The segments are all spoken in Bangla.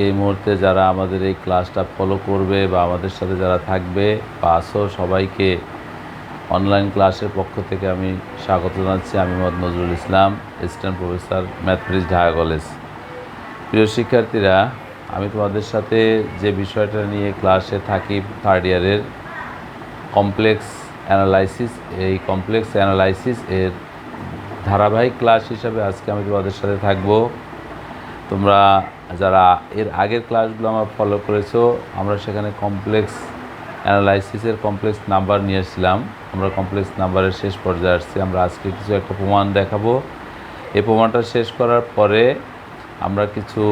এই মুহূর্তে যারা আমাদের এই ক্লাসটা ফলো করবে বা আমাদের সাথে যারা থাকবে বা আসো, সবাইকে অনলাইন ক্লাসের পক্ষ থেকে আমি স্বাগত জানাচ্ছি। আমি Mohammad Nazrul Islam, assistant professor mathematics, Dhaka College. প্রিয় শিক্ষার্থীরা, আমি তোমাদের সাথে যে বিষয়টা নিয়ে ক্লাসে থাকি, থার্ড ইয়ারের কমপ্লেক্স অ্যানালাইসিস, এই কমপ্লেক্স অ্যানালাইসিস এর ধারাবাহিক ক্লাস হিসাবে আজকে আমি তোমাদের সাথে থাকবো। তোমরা যারা এর আগের ক্লাসগুলো আমার ফলো করেছো, আমরা সেখানে কমপ্লেক্স অ্যানালাইসিসের কমপ্লেক্স নাম্বার নিয়ে এসেছিলাম। আমরা কমপ্লেক্স নাম্বারের শেষ পর্যায়ে আসছি। আমরা আজকে কিছু একটা প্রমাণ দেখাবো। এই প্রমাণটা শেষ করার পরে আমরা কিছু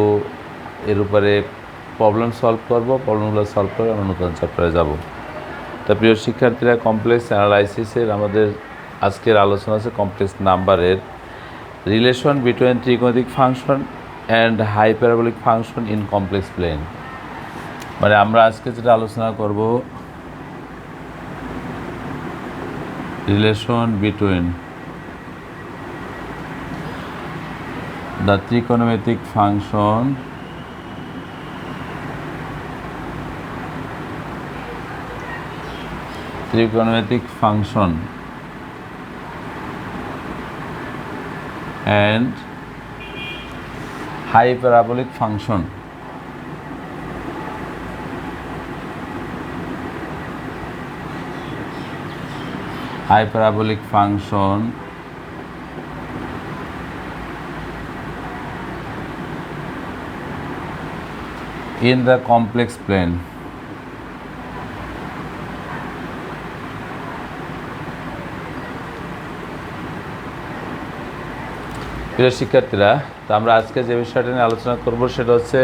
এর উপরে প্রবলেম সলভ করব। প্রবলেমগুলো সলভ করে আমরা নতুন চ্যাপ্টারে যাব। তা প্রিয় শিক্ষার্থীরা, কমপ্লেক্স অ্যানালাইসিসের আমাদের আজকের আলোচনা আছে কমপ্লেক্স নাম্বারের রিলেশন বিটুইন ত্রিকোণমিতিক function and hyperbolic function in complex plane. মানে আমরা আজকে যেটা আলোচনা করব, রিলেশন বিটুইন দ্য ত্রিকোণমিতিক function and hyperbolic function in the complex plane. প্রিয় শিক্ষার্থীরা, তো আমরা আজকে যে বিষয়টা নিয়ে আলোচনা করব সেটা হচ্ছে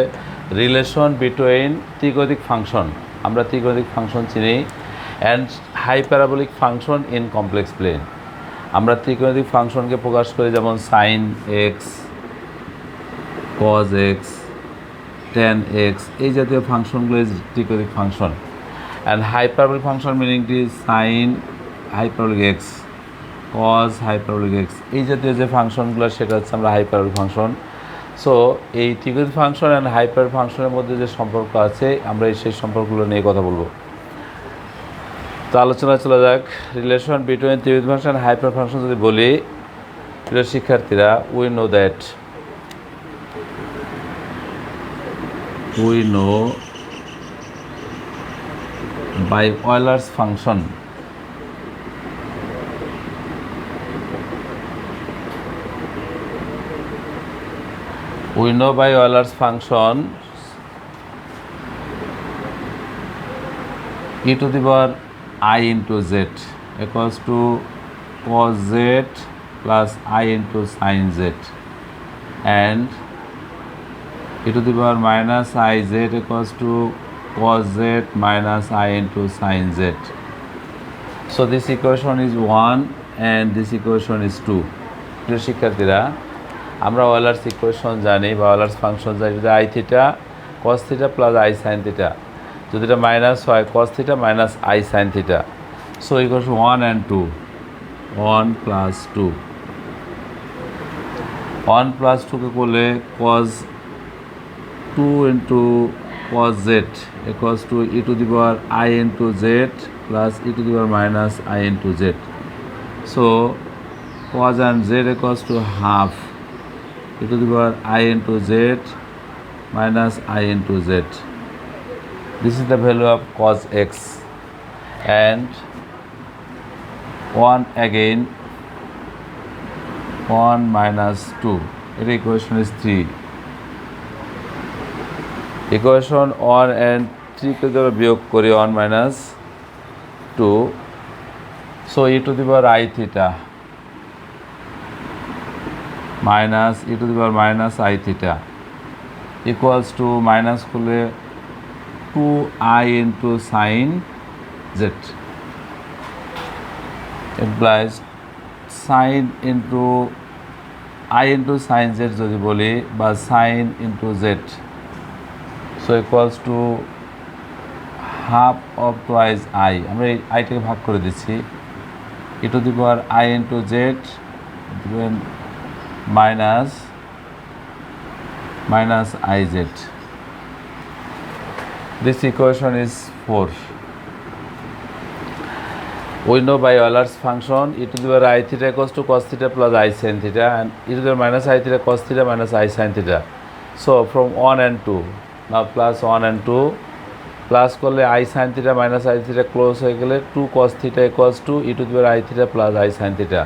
রিলেশন বিটুইন ত্রিকোণমিতিক ফাংশন। আমরা ত্রিকোণমিতিক ফাংশন চিনি, and hyperbolic function in complex plane. আমরা ত্রিকোণমিতিক ফাংশনকে প্রকাশ করি যেমন sine x, cos x, tan x, এই জাতীয় ফাংশনগুলো ত্রিকোণমিতিক ফাংশন। অ্যান্ড হাইপারবোলিক ফাংশন মিনিংটি sine hyperbolic x, cos hyperbolic x, এই জাতীয় যে ফাংশনগুলো সেটা হচ্ছে আমরা হাইপারবোলিক ফাংশন। সো এই ত্রিকোণমিতিক ফাংশন অ্যান্ড হাইপার ফাংশনের মধ্যে যে সম্পর্ক আছে, আমরা সেই সম্পর্কগুলো নিয়ে কথা বলবো। তো আলোচনা চলে যাক। রিলেশন বিটুইন ত্রিকোণমিতিক ফাংশন অ্যান্ড হাইপার ফাংশন যদি বলি, প্রিয় শিক্ষার্থীরা, we know by Euler's function e to the power I into z equals to cos z plus I into sin z, and e to the power minus I z equals to cos z minus I into sin z. So this equation is 1 and this equation is 2. প্রিয় শিক্ষার্থীরা, আমরা Euler's ইকুয়েশন জানি বা Euler's ফাংশন জানি। যদি I theta cos theta plus i sine theta, যদি এটা মাইনাস হয় cos theta minus i sine theta, so equals 1 and 2, 1 plus 2, 1 plus 2কে করলে cos 2 into cos z equals to e to the power I into z plus e to the power minus I into z. So cos and z equals to half e to the power I into z minus I into z. This is the value of cos x, and 1 again 1 minus 2. It equation is 3. Equation 1 and 3 কে যদি বিয়োগ করি 1 minus 2, so e to the power I theta minus e to the power minus I theta equals to minus করলে 2I into sin z implies sin into I into sin z যদি বলি বা sin into z, so equals to half of twice I. আমরা এই আইটাকে ভাগ করে দিচ্ছি, e to the power I into z minus iz. This equation is 4. We know by Euler's function e to the power I theta equals to cos theta plus I sin theta, and e to the power minus I theta cos theta minus I sin theta. So from 1 and 2, now plus 1 and 2, plus করলে I sin theta minus I theta close হয়ে গেলে 2 cos theta equals to e to the power I theta plus I sin theta.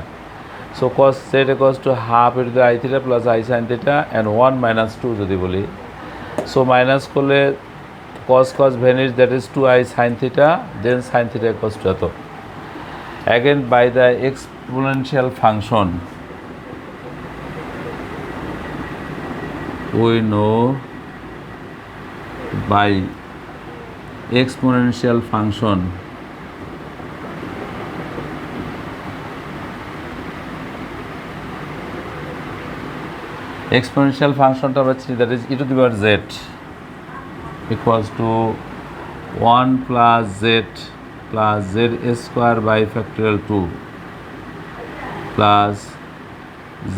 So cos z equals to half e to the I theta plus I sin theta and 1 minus 2 যদি বলি, so minus করলে cos vanish, that is 2I sin theta, then sin theta equals to এত. Again by the exponential function, we know by exponential function টা আমরা চিনি, that is e to the power z equals to 1 plus z plus z square by factorial 2 plus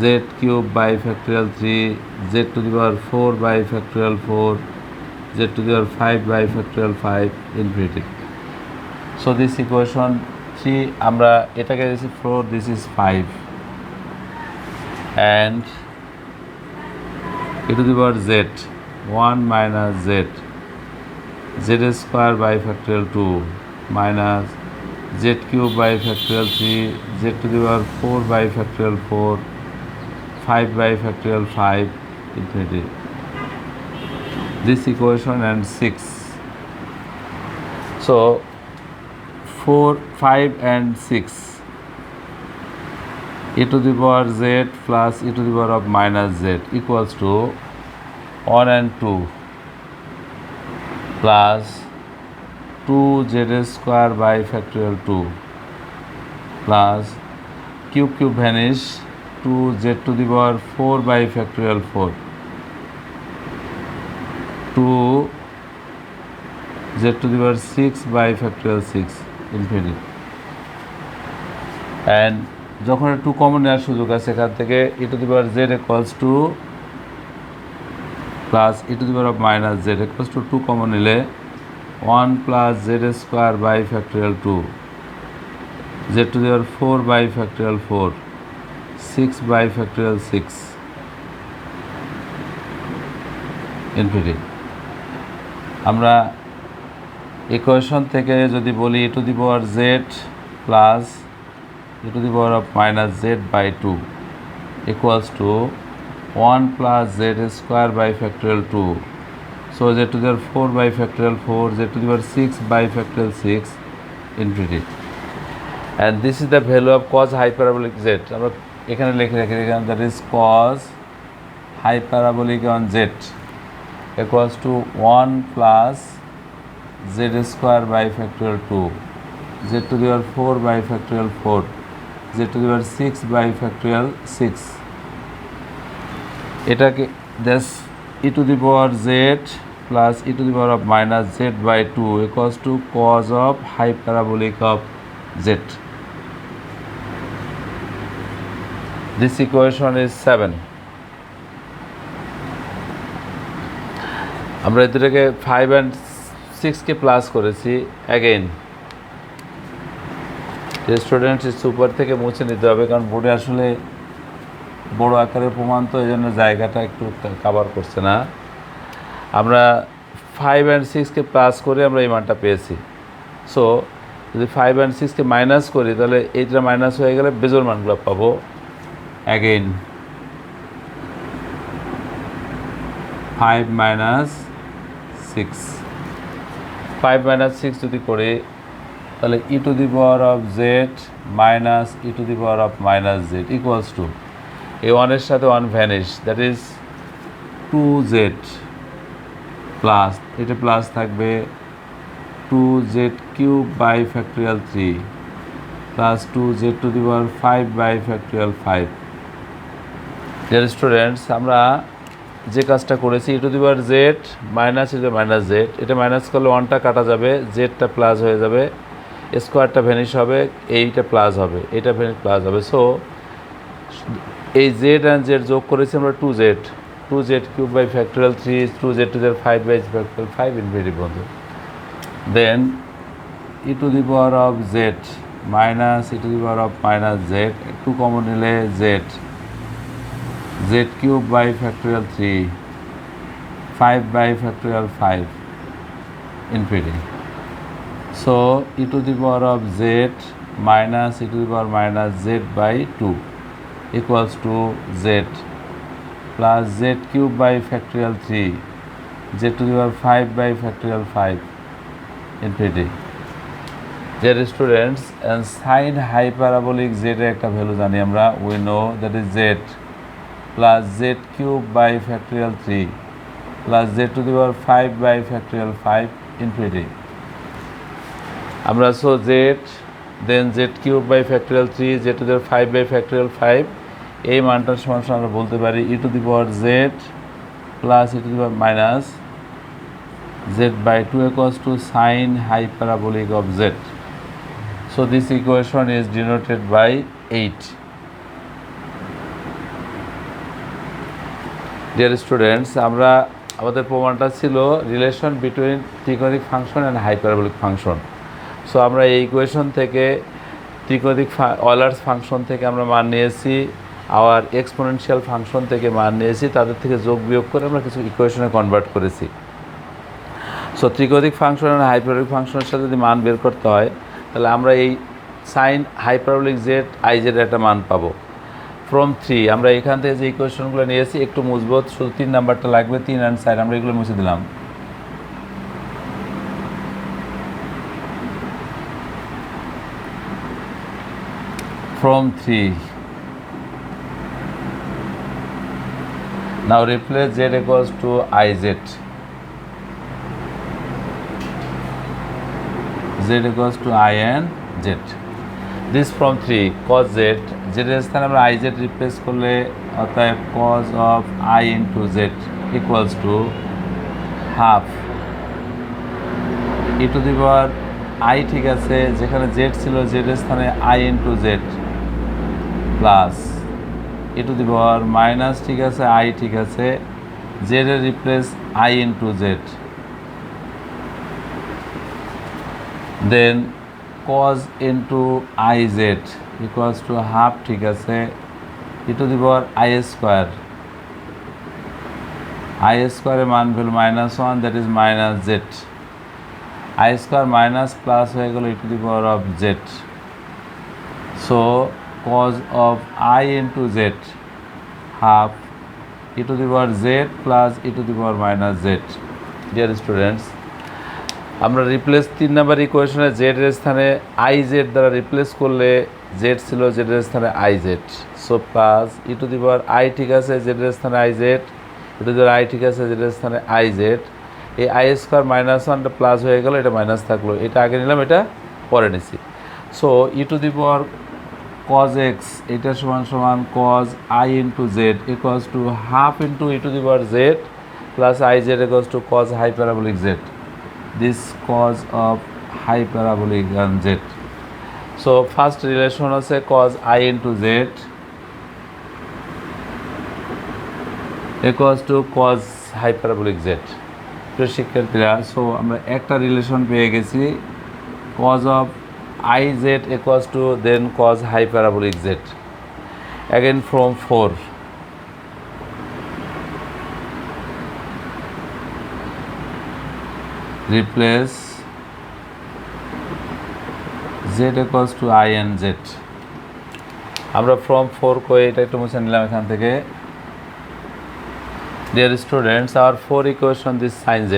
z cube by factorial 3, z to the power 4 by factorial 4, z to the power 5 by factorial 5 infinity. So this equation 3 আমরা এটাকে দিয়েছি 4, this is 5, and e to the power z 1 minus z square by factorial 2 minus z cube by factorial 3, z to the power 4 by factorial 4, 5 by factorial 5 infinity. This equation and 6. So 4, 5 and 6, e to the power z plus e to the power of minus z equals to 1 and 2 plus 2z square by factorial 2 plus cube vanish 2z to the power 4 by factorial 4, 2z to the power 6 by factorial 6 infinity. And যখন 2 কমন নেওয়ার সুযোগ আছে এখান থেকে e to the power z equals to plus e to the power of minus z equals to 2 common নিলে 1 plus z square by factorial 2, z to the power 4 by factorial 4, 6 by factorial 6 infinity. আমরা ইকুয়েশন থেকে যদি বলি e to the power z plus e to the power of minus z by 2 equals to 1 plus z square by factorial 2, so z to the power 4 by factorial 4, z to the power 6 by factorial 6 infinity. And this is the value of cos hyperbolic z. আমরা এখানে লিখে রাখি, এখানে that is cos hyperbolic on z equals to 1 plus z square by factorial 2, z to the power 4 by factorial 4, z to the power 6 by factorial 6. এটাকে this e to the power z plus e to the power of minus z by 2 equals to cos of hyperbolic of z. This equation is 7. আমরা এটাকে 5 and 6 কে প্লাস করেছি। অ্যাগেইন স্টুডেন্টস সুপার থেকে মুছে নিতে হবে, কারণ বোর্ডে আসলে বড় আকারের প্রমাণ, তো এই জন্য জায়গাটা একটু কভার করছে না। আমরা 5 and 6 কে প্লাস করে আমরা এই মানটা পেয়েছি। সো যদি 5 and 6 কে মাইনাস করি তাহলে এইটা মাইনাস হয়ে গেলে বেজোর মানগুলো পাবো। অ্যাগেইন 5 minus 6, 5 minus 6 যদি করি তাহলে e to the power of z minus e to the power of minus z equals to এই 1 এর সাথে 1 vanish, that is 2z plus এটা প্লাস থাকবে 2z cube by factorial 3 plus 2z to the power 5 by factorial 5। Dear students, আমরা যে কাজটা করেছি e to the power z minus e to the minus z, এটা মাইনাস করলে 1টা কাটা যাবে, zটা প্লাস হয়ে যাবে, স্কোয়ারটা ভ্যানিশ হবে, এইটা প্লাস হবে, এটা ভ্যানিশ প্লাস হবে। সো এই z and z যোগ করেছি আমরা 2z cube by factorial 3, 2z to the 5 by factorial 5 infinity পর্যন্ত। Then e to the power of z minus e to the power of minus z, একটু কমন নিলে z, z cube by factorial 3, 5 by factorial 5 infinity. So e to the power of z minus e to the power minus z by 2 equals to z plus z cube by factorial 3, z to the power 5 by factorial 5 infinity. Dear students, and sin hyperbolic z এর একটা ভ্যালু জানি আমরা, we know that is z plus z cube by factorial 3 plus z to the power 5 by factorial 5 infinity. আমরা so z then z cube by factorial 3 z to the power 5 by factorial 5 এই মানটার সমান আমরা বলতে পারি e to the power z plus e to the power minus z by 2 equals to sin hyperbolic of z. So this equation is denoted by 8. Dear students, আমরা আমাদের প্রমাণটা ছিল রিলেশন বিটুইন ত্রিকোণিক function and hyperbolic function. So আমরা এই ইকুয়েশন থেকে ত্রিকোণিক অয়লার্স ফাংশন থেকে আমরা মান নিয়েছি, আবার এক্সপোনেনশিয়াল ফাংশন থেকে মান নিয়েছি, তাদের থেকে যোগ বিয়োগ করে আমরা কিছু ইকুয়েশনে কনভার্ট করেছি। সো ত্রিকোণিক ফাংশন আর হাইপারবোলিক ফাংশনের সাথে যদি মান বের করতে হয় তাহলে আমরা এই sign hyperbolic Z I Z একটা মান পাবো ফ্রম 3। আমরা এখান থেকে যে ইকুয়েশনগুলো নিয়েছি একটু মজবুত, শুধু 3 নাম্বারটা লাগবে, 3 অ্যান্ড সাইড আমরা এগুলো মুছে দিলাম। From 3. Now replace z equals to iz. Z equals to I and z. This from 3 cos z, z এর স্থানে আমরা iz রিপ্লেস করলে অতএব cos of I into z equals to half e to the power I, ঠিক আছে, যেখানে z ছিল z এর স্থানে I into z plus e to the power minus, ঠিক আছে, I, ঠিক আছে, z এর replace I into z, then cos into iz equals to half, ঠিক আছে, e to the power I square, I square এর মান value -1, that is minus z, I square minus plus হয়ে গেল e to the power of z. So cos of I into z half e to the power z plus e to the power minus z. Dear students, আমরা রিপ্লেস 3 নাম্বার ইকুয়েশনে z এর স্থানে iz দ্বারা রিপ্লেস করলে z ছিল z এর স্থানে iz, so plus e to the power I, ঠিক আছে, z এর স্থানে iz, e to the power I, ঠিক আছে, z এর স্থানে iz, এই I স্কয়ার -1টা প্লাস হয়ে গেল, এটা মাইনাস থাকলো, এটা আগে নিলাম, এটা পরে নিছি। So e to the power cos x, এটা সমান সমান cos I into z equals to half into e to the power z plus iz equals to cos hyperbolic z. This cos of hyperbolic and z. So first relation আছে cos I into z equals to cos hyperbolic z. তো শিক্ষার্থীরা, সো আমরা একটা রিলেশন পেয়ে গেছি, cos of iz equals to then cos hyperbolic z. Again from 4. Replace z equals to I and z. আমরা from 4 করে এটা একটু মুছে নিলাম এখান থেকে। Dear students, our 4 equation this sin z,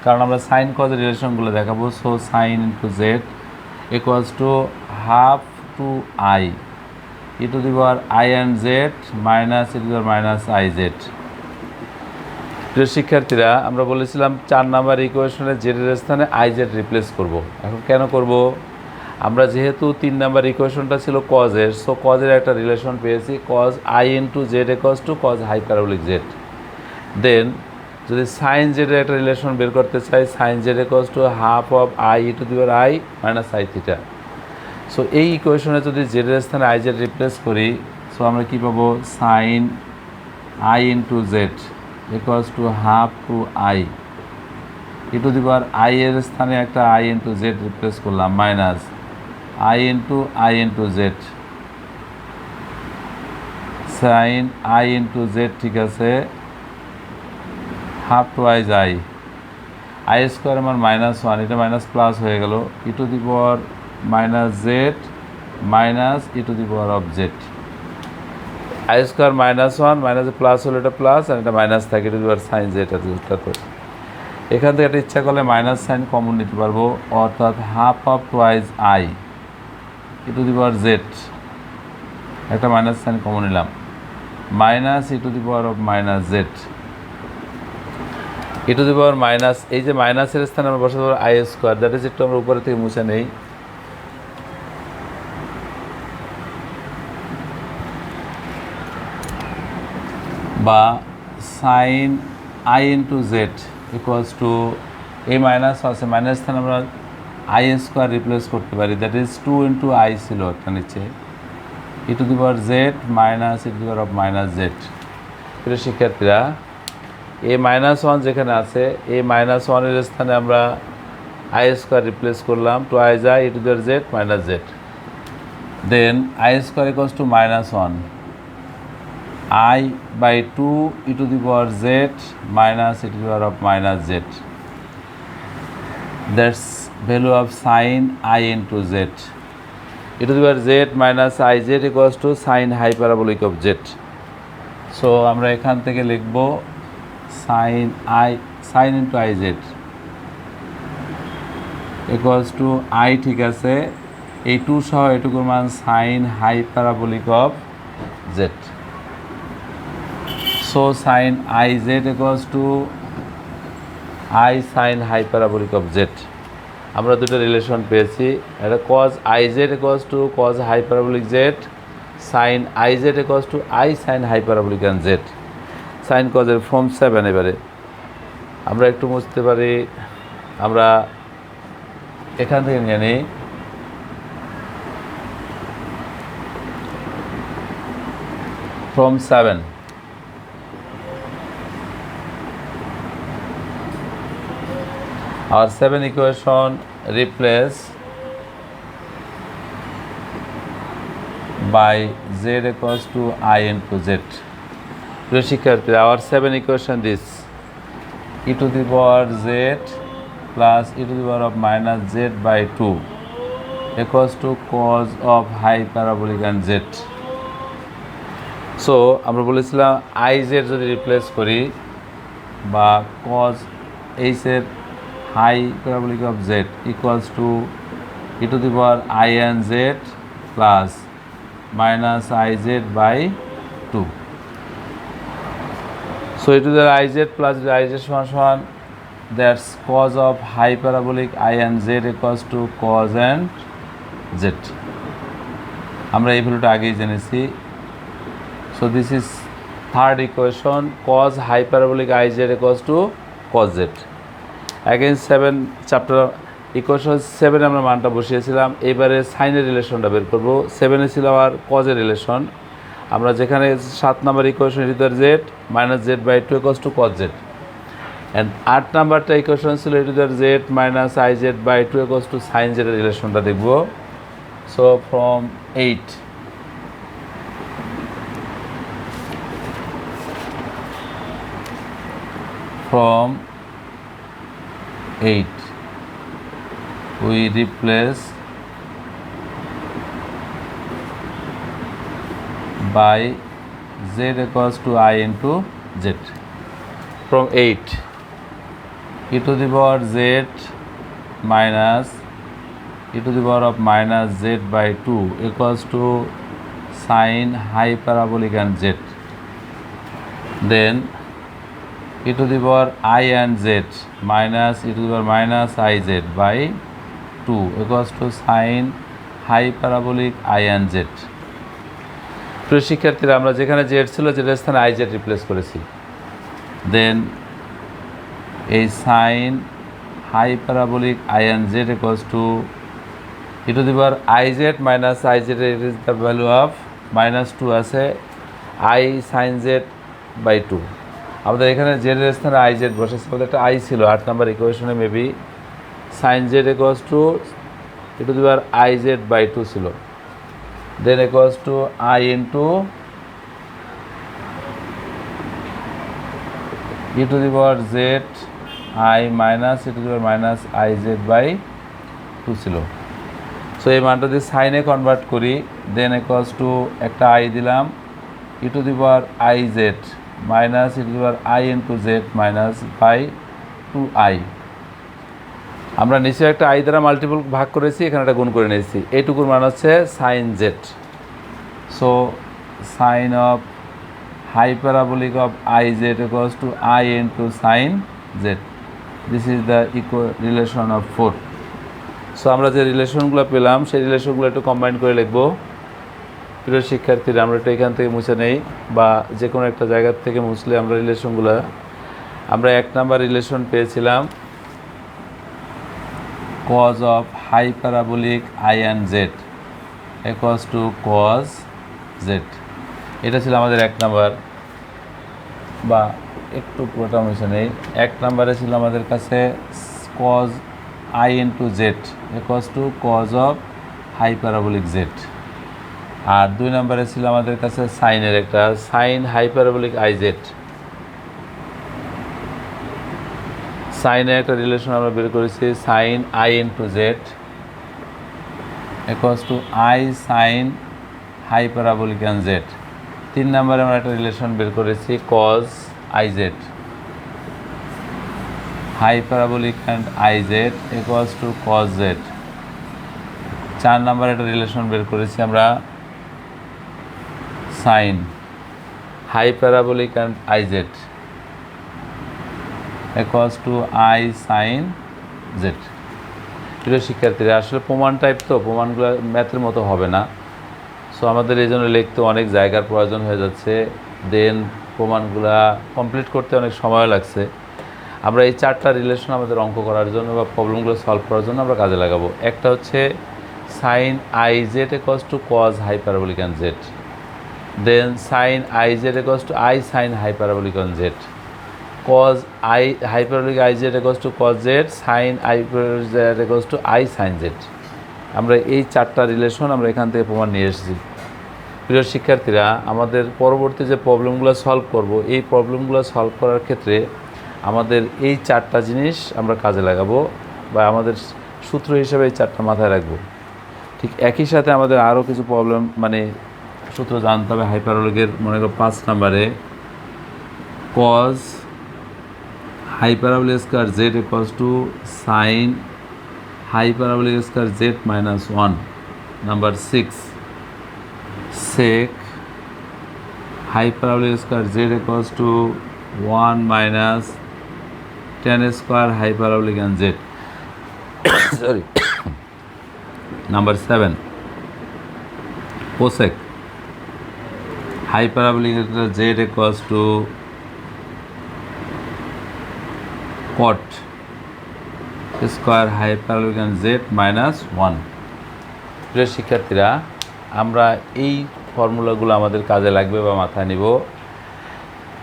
কারণ আমরা sin cos রিলেশনগুলো দেখাবো। So sin into z equals to half to I e to the power I and z minus e to the power minus iz. প্রিয় শিক্ষার্থীরা, আমরা বলেছিলাম 4 নাম্বার ইকুয়েশনে z এর স্থানে iz রিপ্লেস করব। এখন কেন করব? আমরা যেহেতু 3 নাম্বার ইকুয়েশনটা ছিল cos এর, সো cos এর একটা রিলেশন পেয়েছি, cos I into z equals to cos hyperbolic z. দেন যদি sin z এর একটা রিলেশন বের করতে চাই, sin z equals to half of I e to the power I minus I theta. So এই ইকুয়েশনে যদি z এর স্থানে iz রিপ্লেস করি, সো আমরা কি পাবো? sin I into z equals to half to I e to the power I এর স্থানে একটা আই ইন্টু জেড রিপ্লেস করলাম, minus I into z sine I into z, ঠিক আছে, হাফ টুয়াইজ আই স্কোয়ার আমার -1, এটা মাইনাস প্লাস হয়ে গেল, e to the power minus z minus e to the power of z. I square -1 মাইনাসে প্লাস হলো, এটা প্লাস আর এটা মাইনাস থাকে, e to the power sine z আছে। তো এখান থেকে একটা ইচ্ছা করলে মাইনাস সাইন কমন নিতে পারবো, অর্থাৎ half of twice I E to the power Z, একটা মাইনাস সাইন কমন নিলাম, minus e to the power of minus Z, e to the power minus, এই যে মাইনাসের স্থানে আমরা বসাতে পারবো আই স্কোয়ার, দ্যাট ইজ একটু আমরা উপরে থেকে মুছে নেই, বা sine I into z equals to, এই মাইনাস আছে, মাইনাস স্থানে আমরা আই স্কোয়ার রিপ্লেস করতে পারি, দ্যাট ইজ 2 ইন্টু আই ছিল একটা নিচে, e to the power z minus e to the power of minus z. প্রিয় শিক্ষার্থীরা, এ -1 যেখানে আছে, এই -1 এর স্থানে আমরা আই স্কোয়ার রিপ্লেস করলাম, টু আই যায় e to the power z minus z, then i square equals to -1 i by 2 e to the power z minus e to the power of minus z, that's value of sine I into z, e to the power z minus i z equals to sine hyperbolic of z. So আমরা এখান থেকে লিখব sine into I z equals to i, ঠিক আছে, এই 2 সহ এটুকুর মান sine hyperbolic of z. So sine I z equals to I sine hyperbolic of z. আমরা দুটো রিলেশন পেয়েছি, এটা cos i z equals to cos hyperbolic z, sine I z equals to I sine hyperbolic and z, sine কজের ফর্ম 7। এবারে আমরা একটু বুঝতে পারি, আমরা এখান থেকে নিয়ে নিই form 7, our 7 equation replace by z equals to I into z. প্রিয় শিক্ষার্থীরা, our 7 equation this e to the power z plus e to the power of minus z by 2 equals to cos of high parabolic and z. So আমরা বলেছিলাম আই জেড যদি রিপ্লেস করি বা cos h এর hyperbolic of z equals to e to the power i n z plus minus i z by 2। So e to the power i z plus i z সমান that's cos of hyperbolic i n z equals to cos and z. আমরা এই ভ্যালুটা আগেই জেনেছি। So this is third equation, cos hyperbolic i z equals to cos z. Again 7 chapter equation 7 আমরা মানটা বসিয়েছিলাম। এবারে সাইনের রিলেশনটা বের করবো। 7 ছিল আর কজের রিলেশন। আমরা যেখানে 7 number equation e to the z minus z by 2 equals to cos z, and 8 নাম্বারটা ইকুয়েশন ছিল e to the z minus i z by 2 equals to sine জেডের রিলেশনটা দেখব। So from 8 we replace by z equals to I into z. From 8 e to the power z minus e to the power of minus z by 2 equals to sin high parabolic and z. Then e to the power I and z minus e to the power minus I z by 2 equals to sin high parabolic I and z. প্রিয় শিক্ষার্থীরা, আমরা যেখানে z ছিল জেডের স্থানে I z রিপ্লেস করেছি। দেন এই sin high parabolic I and z equals to e to the power I z minus I z is the value of minus 2 আছে I sin z by 2 আমাদের এখানে জেডের স্থানে আই জেড বসেছে, আমাদের একটা আই ছিল 8 নাম্বার ইকুয়েশনে, maybe sine z equals to e to the power i z by 2 ছিল, then equals to i into e to the power z i minus e to the power minus i z by 2 ছিল। সো এই মানটা যদি সাইনে কনভার্ট করি, দেন ইকুয়ালস টু একটা আই দিলাম, e to the power i z minus e to the power i into z minus by 2i। আমরা নিচে একটা আই দ্বারা মাল্টিপল ভাগ করেছি, এখানে একটা গুণ করে নিয়েছি, এইটুকুর মান হচ্ছে sine z. So sine of hyperbolic of iz equals to I into sin z. This is the relation of 4. So আমরা যে রিলেশনগুলো পেলাম সেই রিলেশনগুলো একটু কম্বাইন করে লিখবো। প্রিয় শিক্ষার্থীরা, আমরা একটু এখান থেকে মুছে নেই বা যে কোনো একটা জায়গার থেকে মুছলে আমরা রিলেশনগুলো, আমরা 1 নাম্বার রিলেশন পেয়েছিলাম cos of hyperbolic I and z equals to cos z। এটা ছিল আমাদের 1 নাম্বার, বা একটু পুরোটা মুছে নেই। 1 নাম্বারে ছিল আমাদের কাছে cos I into z equals to cos of hyperbolic z, আর 2 নাম্বারে ছিল আমাদের কাছে সাইনের একটা সাইন হাইপারবোলিক iz। সাইনের একটা রিলেশন আমরা বের করেছি, sine I into z equals to I sine hyperbolic and z। 3 নাম্বারে আমরা একটা রিলেশন বের করেছি cos iz hyperbolic and iz equals to cos z। 4 নাম্বারে একটা রিলেশন বের করেছি আমরা sine hyperbolic and iz equals to I sine z। প্রিয় শিক্ষার্থীরা, আসলে প্রমাণ টাইপ তো, প্রমাণগুলো ম্যাথের মতো হবে না, সো আমাদের এই জন্য লিখতে অনেক জায়গার প্রয়োজন হয়ে যাচ্ছে, দেন প্রমাণগুলা কমপ্লিট করতে অনেক সময় লাগছে। আমরা এই 4টা রিলেশন আমাদের অঙ্ক করার জন্য বা প্রবলেমগুলো সলভ করার জন্য আমরা কাজে লাগাবো। একটা হচ্ছে sine I z equals to cos hyperbolic and z, then sine I z equals to I sine hyperbolic and z, cos I hyperbolic I z equals to cos z sine hyperbolic z equals to I sine z. আমরা এই 4টা রিলেশন আমরা এখান থেকে প্রমাণ নিয়ে এসেছি। প্রিয় শিক্ষার্থীরা, আমাদের পরবর্তী যে প্রবলেমগুলো সলভ করব, এই প্রবলেমগুলো সলভ করার ক্ষেত্রে আমাদের এই 4টা জিনিস আমরা কাজে লাগাবো বা আমাদের সূত্র হিসেবে এই 4টা মাথায় রাখবো। ঠিক একই সাথে আমাদের আরও কিছু প্রবলেম সূত্র জানতে হবে হাইপারবোলিকের। মনে করো 5 নাম্বারে cause hyperbolic square Z equals to sign hyperbolic square Z minus 1। Number 6 sec hyperbolic square z equals to 1 minus tan square hyperbolic and z sorry number 7 cosec hyperbolic z equals to cot square hyperbolic and z minus 1। প্রিয় শিক্ষার্থীরা, আমরা এই ফর্মুলাগুলো আমাদের কাজে লাগবে বা মাথায় নিব।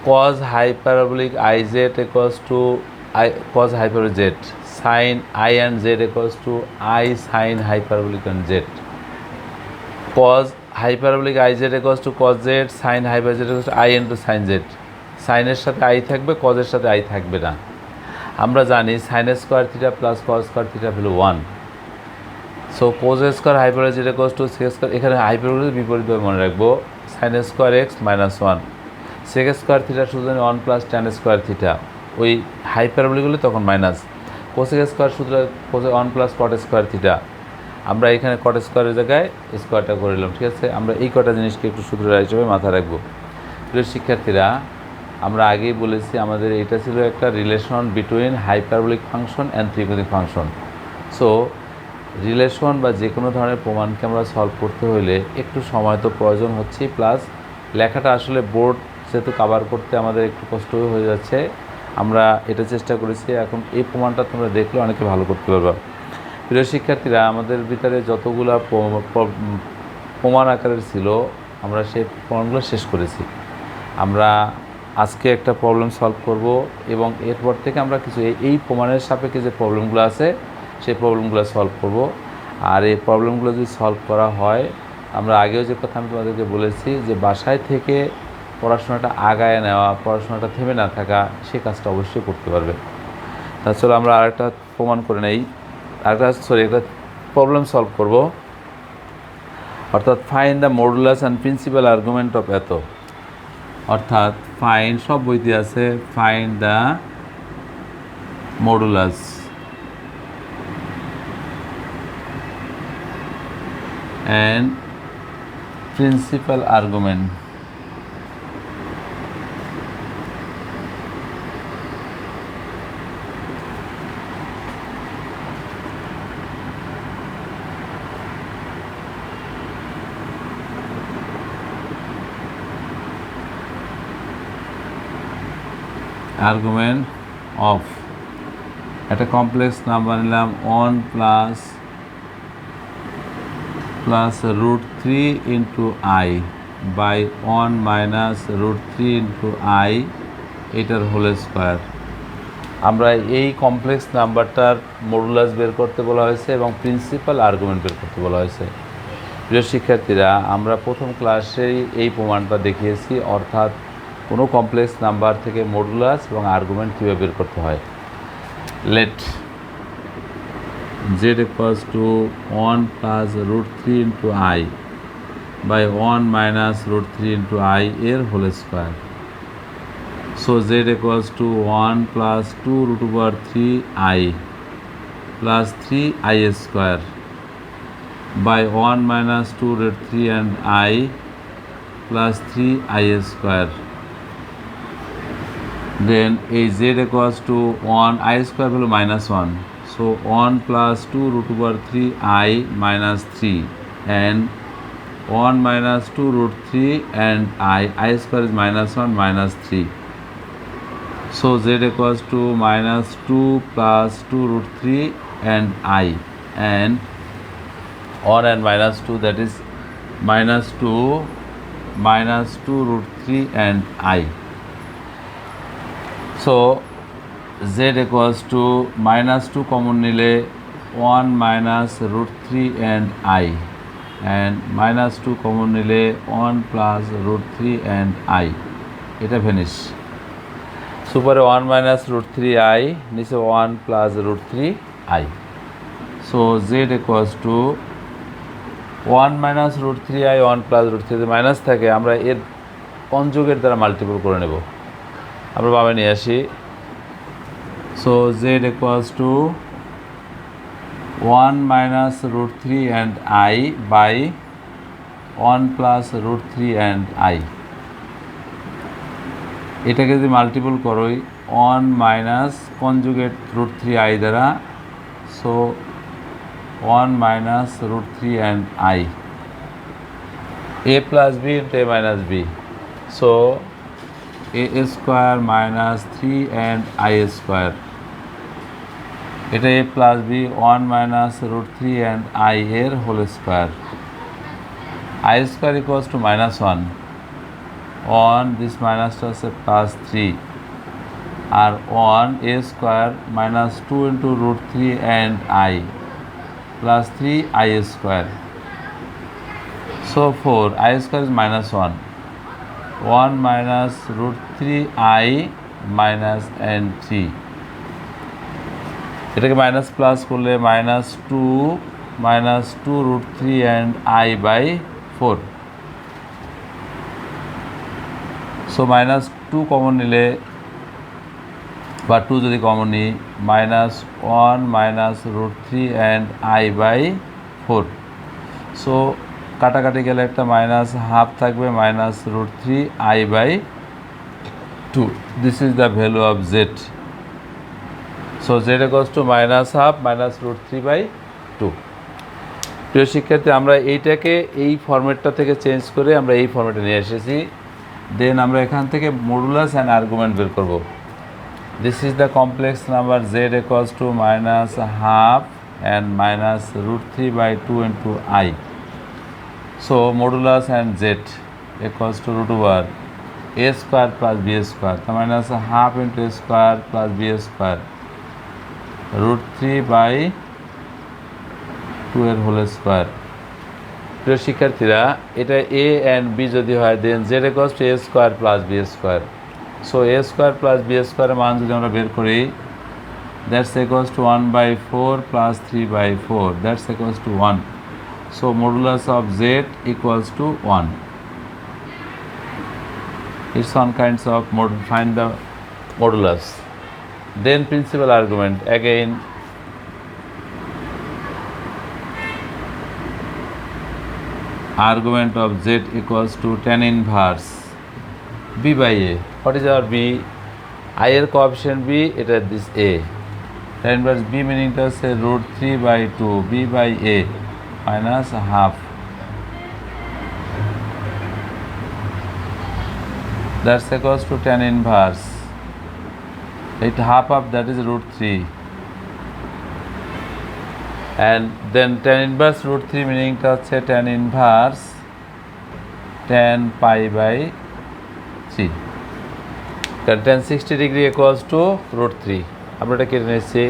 Cause hyperbolic I z equals two cos hyperbolic z sin I and z equals to I sin hyperbolic and z, cos hyperbolic I z equals to cos z sin hyperbolic z equals to I into sin z। সাইনের সাথে আই থাকবে, কজের সাথে আই থাকবে না। আমরা জানি sine square theta plus cos square theta value 1। So cos square hyperbolic z equals to sec square, এখানে হাইপারবোলিক বিপরীতভাবে মনে রাখবো, sine square x minus 1, sec square theta শুধু 1 প্লাস ট্যান স্কোয়ার থিটা, ওই হাইপারবোলিকগুলো তখন মাইনাস, কোসেক স্কোয়ার শুধু 1 প্লাস কট স্কোয়ার থিটা। আমরা এখানে কট স্কোয়ারের জায়গায় স্কোয়ারটা করে নিলাম, ঠিক আছে। আমরা এই কটা জিনিসকে একটু সূত্র হিসেবে মাথায় রাখবো। প্রিয় শিক্ষার্থীরা, আমরা আগেই বলেছি আমাদের এটা ছিল একটা relation between hyperbolic function and ত্রিকোণিক ফাংশন। সো রিলেশন বা যে কোনো ধরনের প্রমাণকে আমরা সলভ করতে হলে একটু সময় তো প্রয়োজন হচ্ছে, প্লাস লেখাটা আসলে বোর্ড যেহেতু কভার করতে আমাদের একটু কষ্ট হয়ে যাচ্ছে, আমরা এটা চেষ্টা করেছি। এখন এই প্রমাণটা তোমরা দেখলে অনেকে ভালো করতে পারবা। প্রিয় শিক্ষার্থীরা, আমাদের ভিতরে যতগুলো প্রমাণ আকারের ছিল আমরা সেই প্রমাণগুলো শেষ করেছি। আমরা আজকে একটা প্রবলেম সলভ করব এবং এরপর থেকে আমরা কিছু এই প্রমাণের সাপেক্ষে যে প্রবলেমগুলো আছে সেই প্রবলেমগুলো সলভ করব। আর এই প্রবলেমগুলো যদি সলভ করা হয়, আমরা আগেও যে কথা আমি তোমাদেরকে বলেছি যে বাসায় থেকে পড়াশোনাটা আগায় নেওয়া, পড়াশোনাটা থেমে না থাকা, সে কাজটা অবশ্যই করতে পারবে। তাছাড়া আমরা আরেকটা প্রমাণ করে নেই, একটা প্রবলেম সলভ করব, অর্থাৎ find the modulus and principal argument of এত। অর্থাৎ ফাইন্ড, সব বইতে আছে, find the modulus and principal argument argument of একটা কমপ্লেক্স নাম্বার নিলাম 1 plus root 3 into I by 1 minus root 3 into I, এটার হোল স্কোয়ার। আমরা এই কমপ্লেক্স নাম্বারটার মডুলাস বের করতে বলা হয়েছে এবং প্রিন্সিপাল আর্গুমেন্ট বের করতে বলা হয়েছে। প্রিয় শিক্ষার্থীরা, আমরা প্রথম ক্লাসেই এই প্রমাণটা দেখিয়েছি, অর্থাৎ কোনো কমপ্লেক্স নাম্বার থেকে মডুলাস এবং আর্গুমেন্ট কীভাবে বের করতে হয়। Let z equals to 1 plus root 3 into I by 1 minus root 3 into I এর whole square. So z equals to 1 plus 2 root over 3I plus 3I square by 1 minus 2 root 3 and I plus 3I square. Then a z equals to 1, I square value minus 1. So 1 plus 2 root over 3I minus 3 and 1 minus 2 root 3 and I square is minus 1 minus 3. So z equals to minus 2 plus 2 root 3 and I, and 1 and minus 2, that is minus 2 root 3 and I. So z equals to minus 2 common nile 1 minus root 3 and I, and minus 2 common nile 1 plus root 3 and I, এটা ভ্যানিশ। সুপারে 1 minus root 3I, নিচে 1 plus root 3I. So z equals to 1 minus root 3I, 1 plus root 3 minus থাকে, আমরা এর কনজুগেট দ্বারা মাল্টিপল করে নেব। আমরা বামে নিয়ে আসি। So z equals to 1 minus root 3 and I by 1 plus root 3 and I, এটাকে যদি মাল্টিপল করো 1 মাইনাস কনজুগেট রুট 3I দ্বারা, so 1 minus root 3 and I, a plus b into a minus b, so a square minus 3 and I square, এটা a plus b 1 minus root 3 and I এর whole square. I square equals to minus 1, this minusটা আছে প্লাস 3 আর 1 a square minus 2 into root 3 and I plus 3I square, so 4 I square is minus 1 minus root 3I minus and 3, এটাকে মাইনাস প্লাস করলে minus 2 root 3 and I by 4. So minus 2 common নিলে বা 2 যদি কমন নিই, minus 1 minus root 3 and I by 4. So কাটাকাটি গেলে একটা মাইনাস হাফ থাকবে, minus root 3I by 2. This is the value of z. So z equals to minus half minus root 3 by 2. প্রিয় শিক্ষার্থী, আমরা এইটাকে এই ফরম্যাটটা থেকে চেঞ্জ করে আমরা এই ফরম্যাটে নিয়ে এসেছি। দেন আমরা এখান থেকে মডুলাস অ্যান্ড আর্গুমেন্ট বের করব। This is the complex number z equals to minus half and minus root 3 by 2 into I. So modulus and z equals to root over a square plus B square, তার মানে আছে half into a square plus B square √3/2 এর হোল স্কোয়ার। প্রিয় শিক্ষার্থীরা, এটা এ অ্যান্ড বি যদি হয় then Z equals to A square plus B square. So A square plus B স্কোয়ারের মান যদি আমরা বের করি, that's equals to 1/4 plus 3/4, that's equals to 1. So modulus of z equals to 1. It's one kinds of find the modulus. Then principal argument again. Argument of z equals to tan inverse b by a. What is our b? I এর coefficient b, it is this a. Tan inverse b meaning to say √3/2 b by a minus half. That's equals to tan inverse. It half of that is √3. And then tan inverse √3 meaning to say tan inverse tan pi by 3. Tan 60 degree equals to √3. আমরা এটা কেটে নিচ্ছি।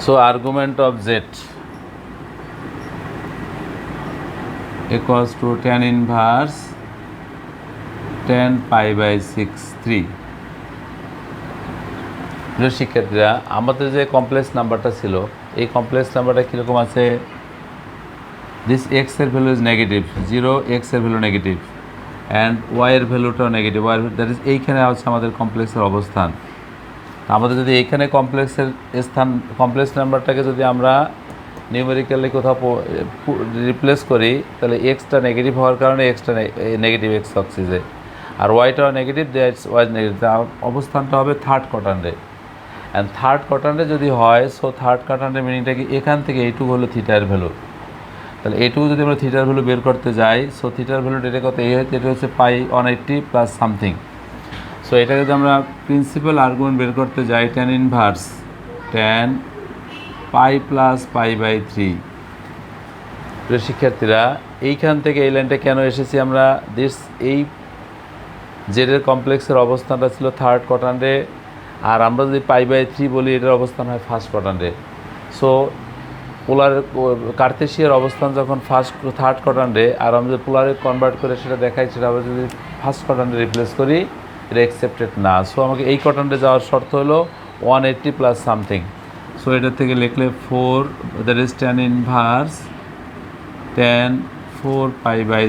So argument of z equals to tan inverse tan pi by 6 3. প্রিয় শিক্ষার্থীরা, আমাদের যে কমপ্লেক্স নাম্বারটা ছিল, এই কমপ্লেক্স নাম্বারটা কীরকম আছে? দিস এক্স এর ভ্যালু ইজ নেগেটিভ 0, এক্স এর ভ্যালু নেগেটিভ অ্যান্ড ওয়াই এর ভ্যালুটাও নেগেটিভ। ওয়াই দ্যাট ইজ এইখানে হচ্ছে আমাদের কমপ্লেক্সের অবস্থান। আমাদের যদি এইখানে কমপ্লেক্সের স্থান, কমপ্লেক্স নাম্বারটাকে যদি আমরা নিউমেরিক্যালি কোথাও রিপ্লেস করি, তাহলে এক্সটা নেগেটিভ হওয়ার কারণে এক্সটা নেগেটিভ এক্স অক্সিজে, আর ওয়াইটাও নেগেটিভ, দ্যাটস ওয়াই নেগেটিভ। অবস্থানটা হবে থার্ড কোয়াড্র্যান্টে। অ্যান্ড থার্ড কোয়াড্র্যান্টে যদি হয়, সো থার্ড কোয়াড্র্যান্টের মিনিংটা কি, এখান থেকে এইটুকু হলো থিটার ভ্যালু। তাহলে এইটুকু যদি আমরা থিটার ভ্যালু বের করতে যাই, সো থিটার ভ্যালু এটা কত? এই হচ্ছে, এটা হচ্ছে পাই 180 প্লাস সামথিং। সো এটা যদি আমরা প্রিন্সিপাল আর্গুমেন্ট বের করতে যাই, tan inverse tan pi plus pi by 3। প্রিয় শিক্ষার্থীরা, এইখান থেকে এই লাইনটা কেন এসেছি আমরা? এই জেডের কমপ্লেক্সের অবস্থানটা ছিল থার্ড কোয়াড্র্যান্টে, আর আমরা যদি পাই বাই 3 বলি, এটার অবস্থান হয় ফার্স্ট কোয়াড্র্যান্টে। সো পোলার কার্তেশিয়ার অবস্থান যখন থার্ড কোয়াড্র্যান্টে, আর আমরা যদি পোলারে কনভার্ট করে সেটা দেখাই, সেটা আমরা যদি ফার্স্ট কোয়াড্র্যান্টে রিপ্লেস করি, এটা অ্যাকসেপ্টেড না। সো আমাকে এই কোয়াড্র্যান্টে যাওয়ার শর্ত হলো 180 প্লাস সামথিং। সো এটা থেকে লিখলে 4, that is tan inverse tan 4 pi by